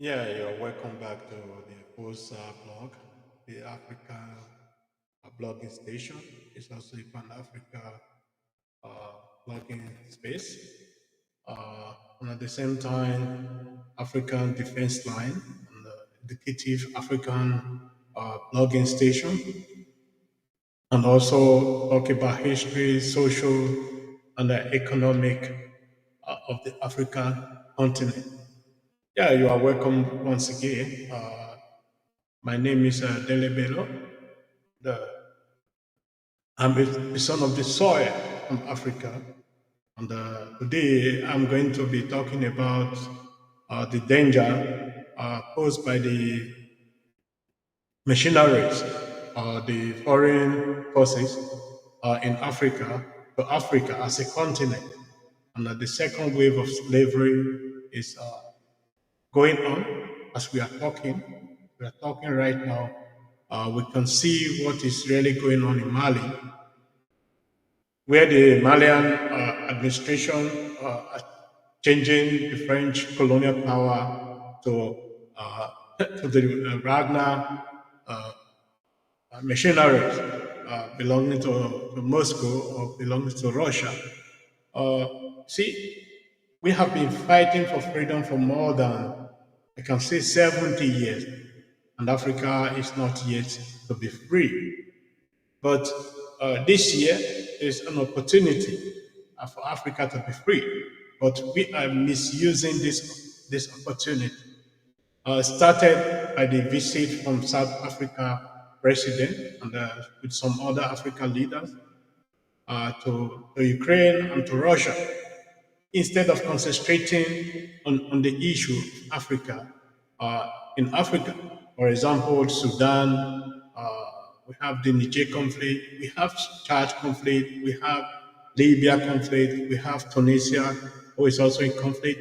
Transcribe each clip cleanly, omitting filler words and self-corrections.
Yeah, you're welcome back to the post blog, the Africa blogging station. It's also a Pan Africa uh, blogging space. And at the same time, African Defense Line, and the educative African blogging station, and also talk about history, social, and the economic of the African continent. Yeah, you are welcome once again. My name is Dele Bello. The, I'm a son of the soil from Africa. And today I'm going to be talking about the danger posed by the machineries, the foreign forces in Africa to Africa as a continent. And the second wave of slavery is going on as we are talking. We are talking right now. We can see what is really going on in Mali, where the Malian administration are changing the French colonial power to the Ragnar machineries belonging to Moscow or belonging to Russia. See, we have been fighting for freedom for more than, I can say, 70 years, and Africa is not yet to be free. But this year is an opportunity for Africa to be free. But we are misusing this opportunity. Started by the visit from South Africa president and with some other African leaders to Ukraine and to Russia. Instead of concentrating on the issue of Africa, in Africa, for example, Sudan, we have the Niger conflict, we have Chad conflict, we have Libya conflict, we have Tunisia, who is also in conflict,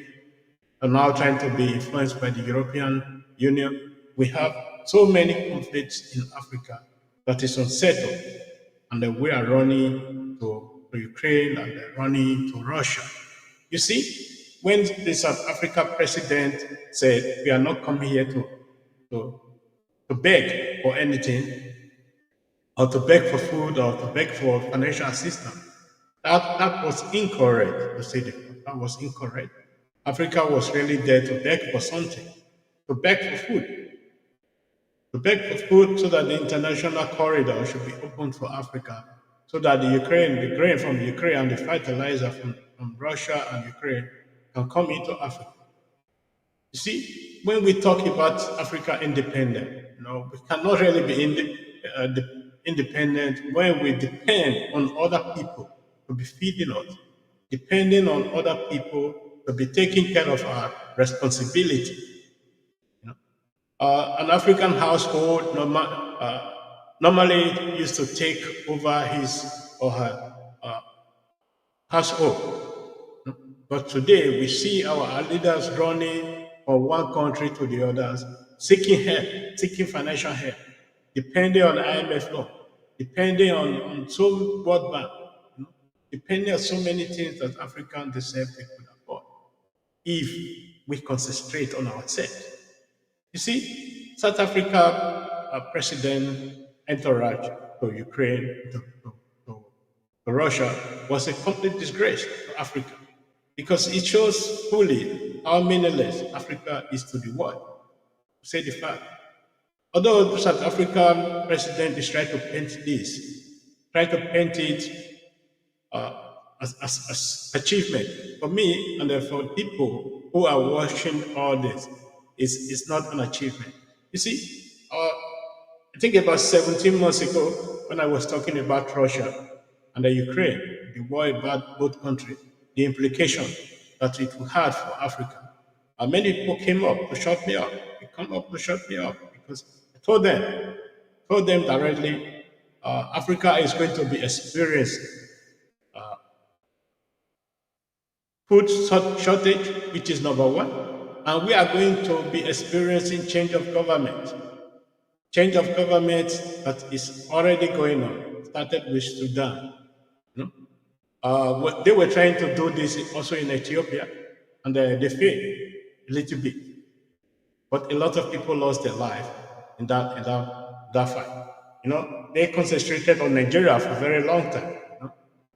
and now trying to be influenced by the European Union. We have so many conflicts in Africa that is unsettled, and then we are running to Ukraine and then running to Russia. You see, when the South Africa president said, we are not coming here to, to beg for anything, or to beg for food, or to beg for financial assistance, that was incorrect, to say the truth. That was incorrect. Africa was really there to beg for something, to beg for food, to beg for food so that the international corridor should be opened for Africa, so that the grain from Ukraine and the fertilizer from Russia and Ukraine can come into Africa. You see, when we talk about Africa independent, we cannot really be independent when we depend on other people to be feeding us, depending on other people to be taking care of our responsibility. You know? An African household normally used to take over his or her household. But today we see our leaders running from one country to the others, seeking help, seeking financial help, depending on IMF loan, depending on so World Bank, depending on so many things that Africans themselves they could afford if we concentrate on ourselves. You see, South Africa president entourage to Ukraine, to Russia was a complete disgrace to Africa because it shows fully how meaningless Africa is to the world. To say the fact. Although the South African president is trying to paint this, try to paint it as achievement. For me and for people who are watching all this, it's not an achievement. You see, I think about 17 months ago, when I was talking about Russia and the Ukraine, the war about both countries, the implication that it had for Africa, many people came up to shut me up. They come up to shut me up because I told them directly, Africa is going to be experiencing food shortage, which is number one, and we are going to be experiencing change of government. Change of government that is already going on. Started with Sudan. You know? They were trying to do this also in Ethiopia, and they failed a little bit. But a lot of people lost their life in that fight. They concentrated on Nigeria for a very long time.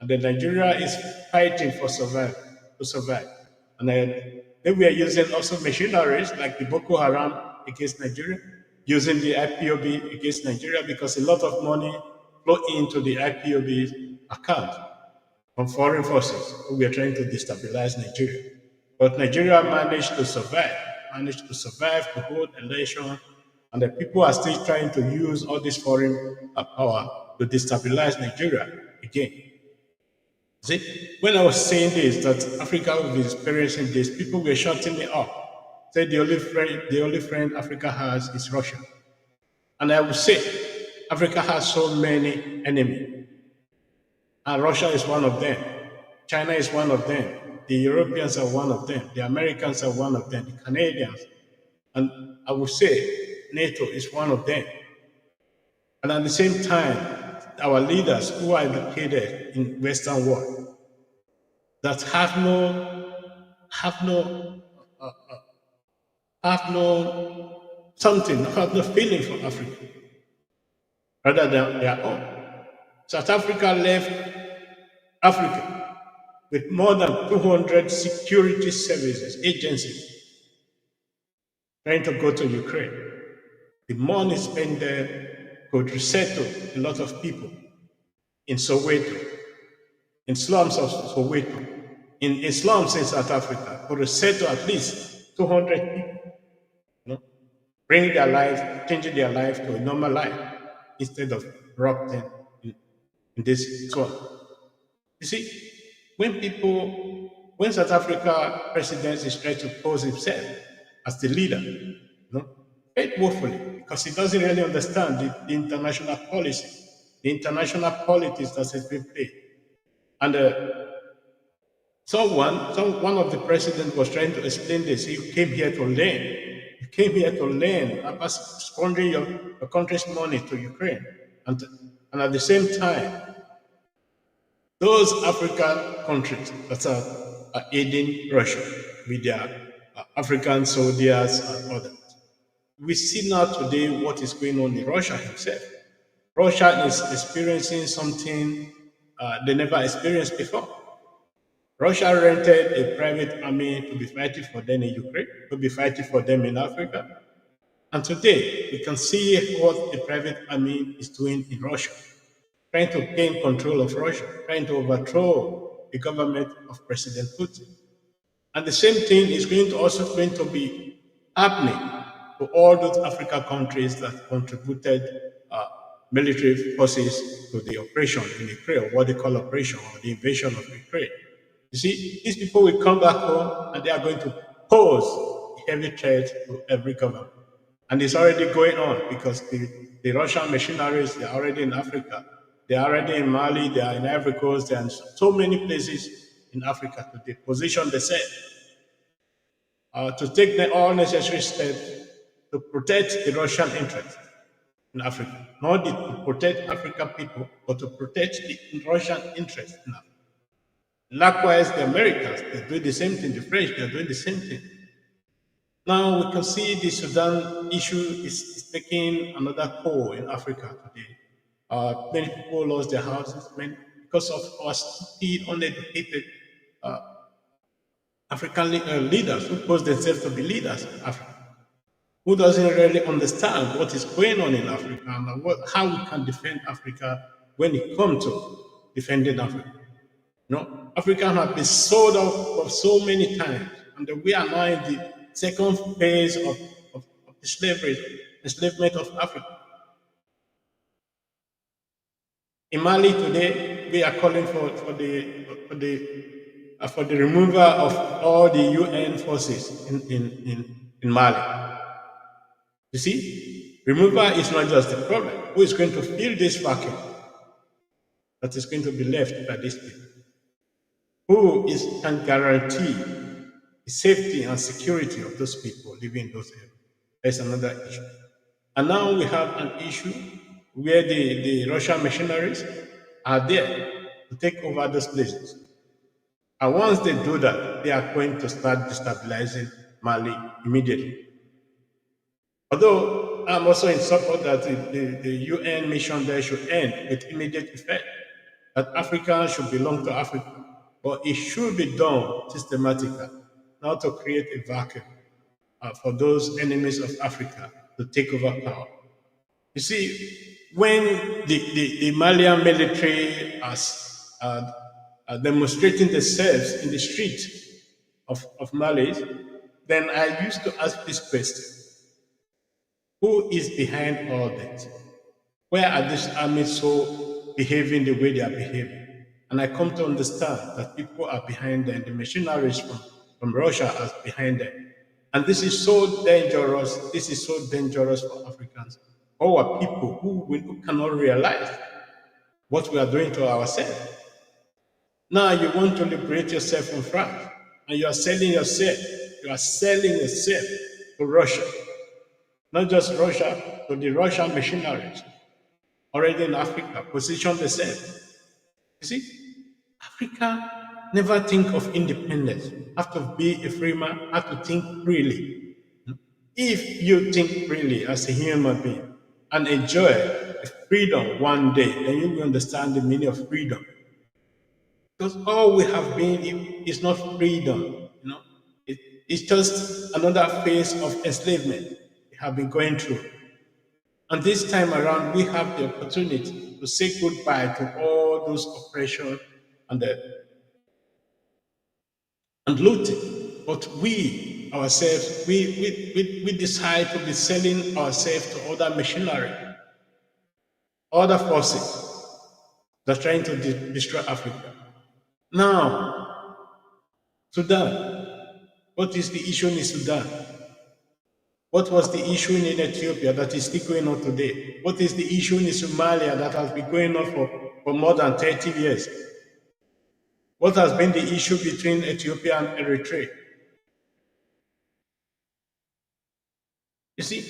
And then Nigeria is fighting to survive. And then they were using also machineries like the Boko Haram against Nigeria, using the IPOB against Nigeria because a lot of money flow into the IPOB account from foreign forces who were trying to destabilize Nigeria. But Nigeria managed to survive, to hold election, and the people are still trying to use all this foreign power to destabilize Nigeria again. See, when I was saying this, that Africa will be experiencing this, people were shutting me up. Say the only friend Africa has is Russia. And I would say Africa has so many enemies. And Russia is one of them. China is one of them. The Europeans are one of them. The Americans are one of them. The Canadians. And I would say NATO is one of them. And at the same time, our leaders who are educated in Western world that have no have no something, have no feeling for Africa rather than their own. South Africa left Africa with more than 200 security services agencies trying to go to Ukraine. The money spent there could resettle a lot of people in Soweto, in slums of Soweto, in slums in South Africa, could resettle at least 200 people, bringing their life, changing their life to a normal life instead of rotting in this slum. You see, when South Africa president is trying to pose himself as the leader, very woefully, because he doesn't really understand the international policy, the international politics that has been played. And one of the presidents was trying to explain this. He came here to learn. You came here to learn about squandering your country's money to Ukraine. And at the same time, those African countries that are aiding Russia with their African soldiers and others. We see now today what is going on in Russia itself. Russia is experiencing something they never experienced before. Russia rented a private army to be fighting for them in Ukraine, to be fighting for them in Africa. And today, we can see what the private army is doing in Russia, trying to gain control of Russia, trying to overthrow the government of President Putin. And the same thing is going to be happening to all those African countries that contributed military forces to the operation in Ukraine, or what they call operation, or the invasion of Ukraine. You see, these people will come back home and they are going to pose a heavy threat to every government. And it's already going on because the Russian machineries, they are already in Africa. They are already in Mali, they are in Ivory Coast, they are in so many places in Africa to position themselves to take all necessary steps to protect the Russian interest in Africa. Not to protect African people, but to protect the Russian interest in Africa. Likewise, the Americans, they're doing the same thing. The French, they're doing the same thing. Now we can see the Sudan issue is taking another toll in Africa today. Many people lost their houses because of our stupid, uneducated African leaders who pose themselves to be leaders in Africa, who doesn't really understand what is going on in Africa and how we can defend Africa when it comes to defending Africa. Africa has been sold out for so many times, and we are now in the second phase of the enslavement of Africa. In Mali today, we are calling for the removal of all the UN forces in Mali. You see, removal is not just the problem. Who is going to fill this vacuum that is going to be left by these people? Can guarantee the safety and security of those people living in those areas? There's another issue. And now we have an issue where the Russian missionaries are there to take over those places. And once they do that, they are going to start destabilizing Mali immediately. Although I'm also in support that the UN mission there should end with immediate effect, that Africa should belong to Africa, but it should be done systematically, not to create a vacuum for those enemies of Africa to take over power. You see, when the Malian military are demonstrating themselves in the street of Mali, then I used to ask this question: who is behind all that? Where are these armies so behaving the way they are behaving? And I come to understand that people are behind them, the machineries from Russia are behind them. And this is so dangerous. This is so dangerous for Africans. Our people who cannot realize what we are doing to ourselves. Now you want to liberate yourself from France, and you are selling yourself. You are selling yourself to Russia. Not just Russia, to the Russian machineries already in Africa, position themselves. You see, Africa never think of independence. Have to be a free man, have to think freely. If you think freely as a human being and enjoy freedom one day, then you will understand the meaning of freedom. Because all we have been is not freedom, It, it's just another phase of enslavement we have been going through. And this time around, we have the opportunity to say goodbye to all those oppression and, and looting. But we ourselves, we decide to be selling ourselves to other machinery, other forces that are trying to destroy Africa. Now, Sudan. What is the issue in Sudan? What was the issue in Ethiopia that is still going on today? What is the issue in Somalia that has been going on for more than 30 years? What has been the issue between Ethiopia and Eritrea? You see,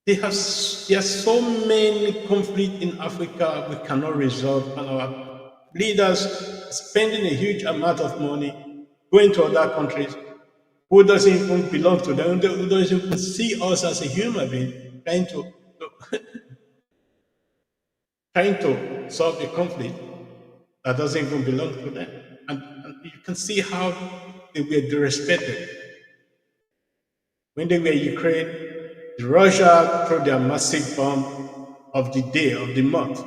there are so many conflicts in Africa we cannot resolve, and our leaders are spending a huge amount of money going to other countries who doesn't even belong to them, who doesn't even see us as a human being, trying to solve a conflict that doesn't even belong to them. And you can see how they were disrespected. When they were in Ukraine, Russia threw their massive bomb of the day, of the month,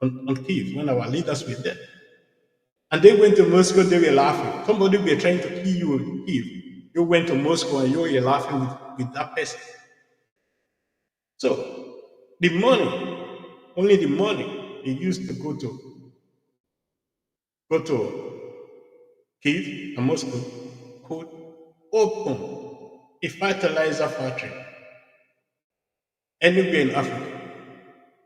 on Kiev when our leaders were there. And they went to Moscow, they were laughing. Somebody were trying to kill you in Kiev. You went to Moscow and you were laughing with that person. So the money, only the money they used to go to Kiev and Moscow could open a fertilizer factory anywhere in Africa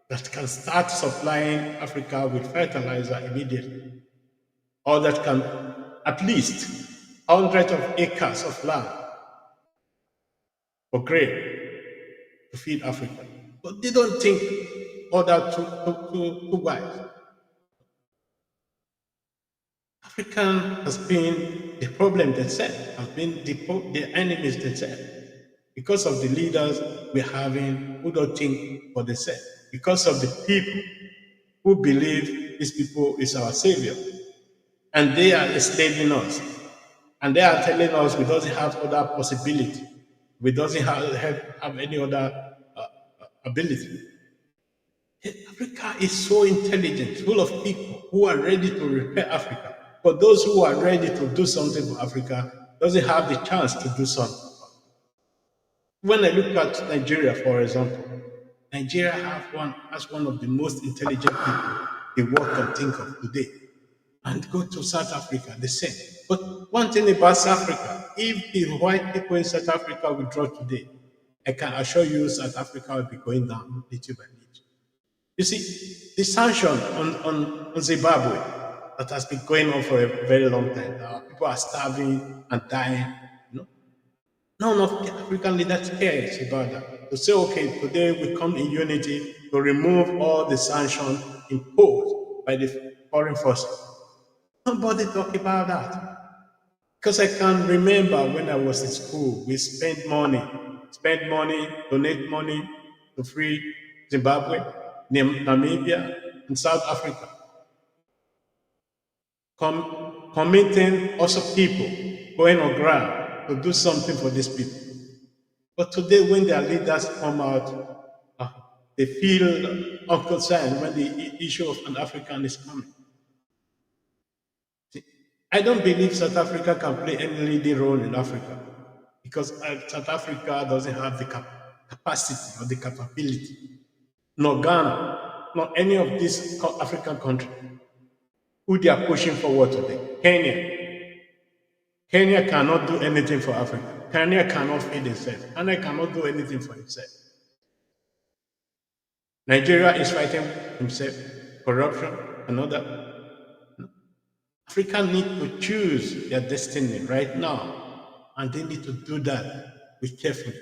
that can start supplying Africa with fertilizer immediately, or that can at least hundreds of acres of land for grain to feed Africa. But they don't think all that too wise. African has been the problem themselves, has been the enemies themselves, because of the leaders we're having who don't think for themselves, because of the people who believe these people is our savior, and they are enslaving us, and they are telling us we doesn't have other possibility, we doesn't have any other ability. Africa is so intelligent, full of people who are ready to repair Africa. But those who are ready to do something for Africa doesn't have the chance to do something. When I look at Nigeria, for example, Nigeria has one of the most intelligent people the world can think of today. And go to South Africa, the same. But one thing about South Africa, if the white people in South Africa withdraw today, I can assure you South Africa will be going down little by little. You see, the sanction on Zimbabwe that has been going on for a very long time. People are starving and dying. You know, none of the African leaders cares about that. To say, okay, today we come in unity to remove all the sanctions imposed by the foreign forces. Nobody talk about that. Because I can remember when I was in school, we spent money spend money, donate money to free Zimbabwe, Namibia, and South Africa. Committing also people going on ground to do something for these people. But today, when their leaders come out, they feel unconcerned when the issue of an African is coming. See, I don't believe South Africa can play any leading role in Africa because South Africa doesn't have the capacity or the capability, nor Ghana, nor any of these African countries who they are pushing forward today. Kenya cannot do anything for Africa. Kenya cannot feed itself. Kenya cannot do anything for itself. Nigeria is fighting himself, corruption, and all that. Africa need to choose their destiny right now, and they need to do that with carefully.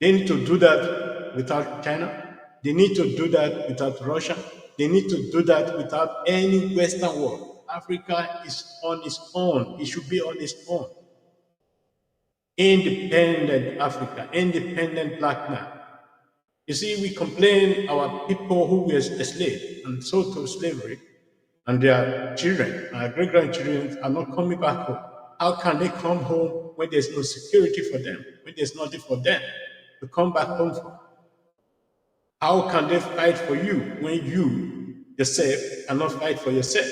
They need to do that without China. They need to do that without Russia. They need to do that without any Western world. Africa is on its own. It should be on its own. Independent Africa, independent black man. You see, we complain our people who were enslaved and sold to slavery, and their children, our great grandchildren, are not coming back home. How can they come home when there's no security for them, when there's nothing for them to come back home for? How can they fight for you when you yourself cannot fight for yourself?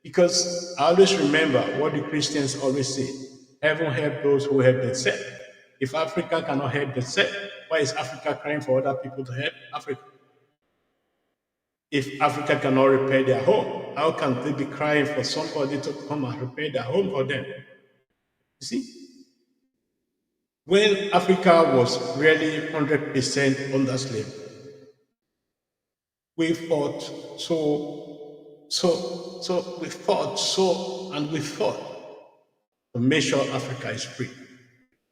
Because I always remember what the Christians always say: heaven help those who help themselves. If Africa cannot help itself, why is Africa crying for other people to help Africa? If Africa cannot repair their home, how can they be crying for somebody to come and repair their home for them? You see? When Africa was really 100% under slavery, we fought we fought to make sure Africa is free.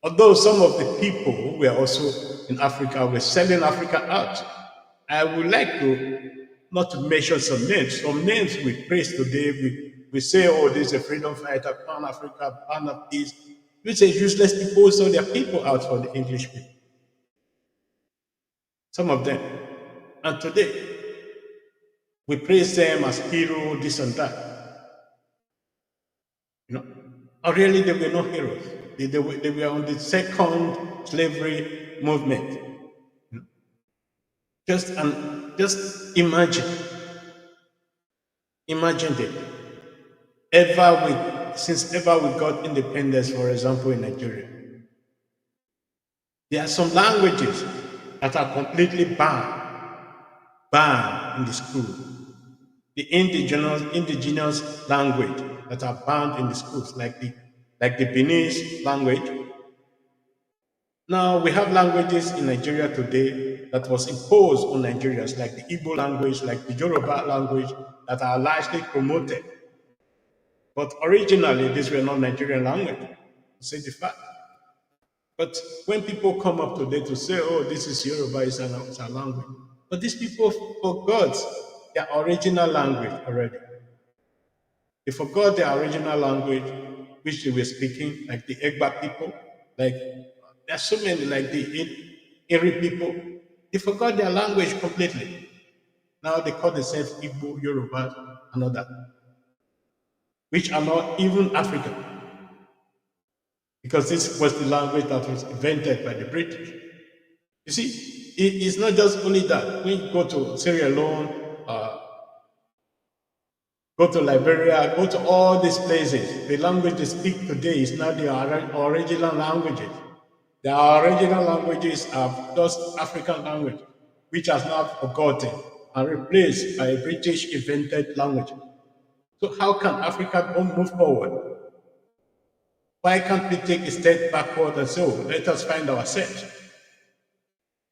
Although some of the people who were also in Africa were selling Africa out, I would like to not to mention some names. Some names we praise today, we say, oh, this is a freedom fighter, Pan Africa, Pan of this. We say useless people who sold their people out for the English people. Some of them. And today, we praise them as hero, this and that. You know, or really they were not heroes. They were on the second slavery movement. You know? Just imagine that since ever we got independence, for example, in Nigeria, there are some languages that are completely banned in the school. The indigenous language that are banned in the schools, like the Beninese language. Now we have languages in Nigeria today that was imposed on Nigerians, like the Igbo language, like the Yoruba language, that are largely promoted. But originally, these were not Nigerian language, to say the fact. But when people come up today to say, oh, this is Yoruba, it's a language. But these people forgot their original language already. They forgot their original language, which they were speaking, like the Egba people, like there are so many, like the Eri people. They forgot their language completely. Now they call themselves Igbo, Yoruba, and all that, which are not even African. Because this was the language that was invented by the British. You see, it's not just only that. When you go to Sierra Leone, go to Liberia, go to all these places, the language they speak today is not the original languages. The original languages are just African language, which has now forgotten and replaced by a British invented language. So how can Africa move forward? Why can't we take a step backward and say, oh, let us find ourselves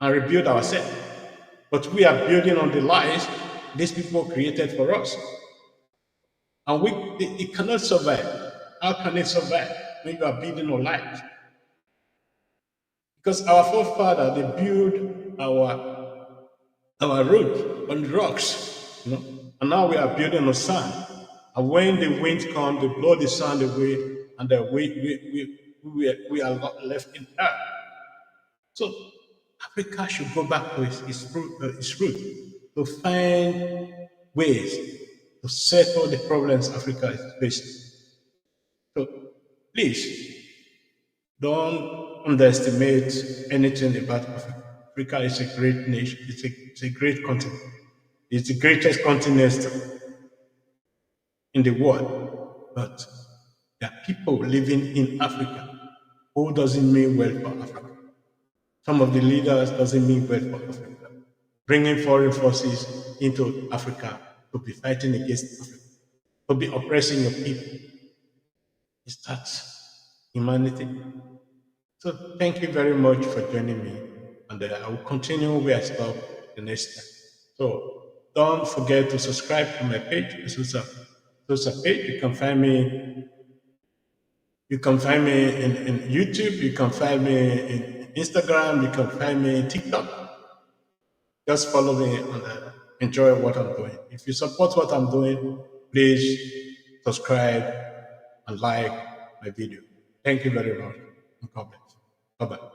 and rebuild ourselves? But we are building on the lies these people created for us. And it cannot survive. How can it survive when you are building on lies? Because our forefathers, they built our root on rocks, you know, and now we are building on sand. And when the wind comes, they blow the sand away, and we are left in earth. So Africa should go back to its root to find ways to settle the problems Africa is facing. So please don't underestimate anything about Africa. Africa is a great nation. It's a great continent. It's the greatest continent in the world. But there are people living in Africa who doesn't mean well for Africa. Some of the leaders doesn't mean well for Africa. Bringing foreign forces into Africa to be fighting against Africa, to be oppressing your people. Is that humanity? So thank you very much for joining me, and I will continue where I stop the next time. So don't forget to subscribe to my page, Susa page. You can find me. You can find me in YouTube. You can find me in Instagram. You can find me in TikTok. Just follow me and enjoy what I'm doing. If you support what I'm doing, please subscribe and like my video. Thank you very much. God bless. Bye bye.